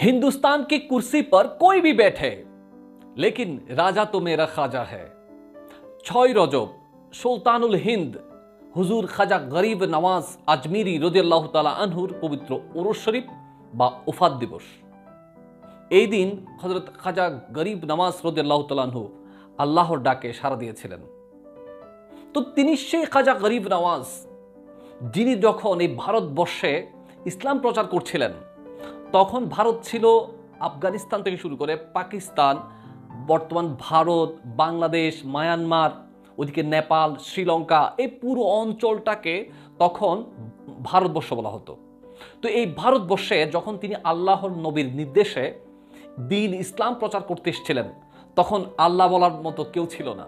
हिंदुस्तान की कुर्सी पर कोई भी बैठे लेकिन राजा तो मेरा खाजा है। 6 রজব সুলতানুল হিন্দ হুজুর খাজা গরিব নওয়াজ আজমিরি রাদিয়াল্লাহু তাআলা আনহুর পবিত্র উরুস শরীফ বা উফাত দিবস। এই দিন হযরত খাজা গরিব নওয়াজ রাদিয়াল্লাহু তাআলা আনহু আল্লাহর ডাকে সাড়া দিয়েছিলেন। তো তিনি সেই খাজা গরিব নওয়াজ যিনি যখন এই ভারতবর্ষে ইসলাম প্রচার করছিলেন, তখন ভারত ছিল আফগানিস্তান থেকে শুরু করে পাকিস্তান, বর্তমান ভারত, বাংলাদেশ, মায়ানমার, ওদিকে নেপাল, শ্রীলঙ্কা, এই পুরো অঞ্চলটাকে তখন ভারতবর্ষ বলা হতো। তো এই ভারতবর্ষে যখন তিনি আল্লাহর নবীর নির্দেশে দ্বীন ইসলাম প্রচার করতে এসেছিলেন, তখন আল্লাহ বলার মতো কেউ ছিল না।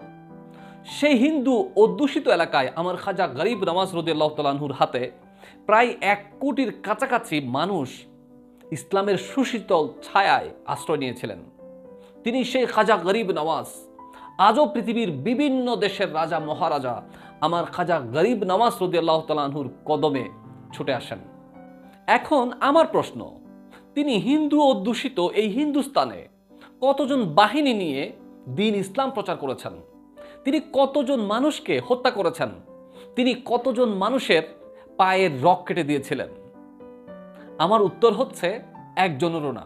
সেই হিন্দু অধ্যুষিত এলাকায় আমার খাজা গরিব নওয়াজ রাদিয়াল্লাহু তাআলা আনহুর হাতে প্রায় 1 কোটির কাছাকাছি মানুষ ইসলামের সুশীতল ছায়ায় আশ্রয় নিয়েছিলেন। তিনি সেই খাজা গরিব নওয়াজ। আজও পৃথিবীর বিভিন্ন দেশের রাজা মহারাজা আমার খাজা গরিব নওয়াজ রাদিয়াল্লাহু তাআলা আনহুর কদমে ছুটে আসেন। এখন আমার প্রশ্ন, তিনি হিন্দু অধ্যুষিত এই হিন্দুস্তানে কতজন বাহিনী নিয়ে দ্বীন ইসলাম প্রচার করেছেন? তিনি কতজন মানুষকে হত্যা করেছেন? তিনি কতজন মানুষের পায়ের রগ কেটে দিয়েছিলেন? আমার উত্তর হচ্ছে, একজনেরও না।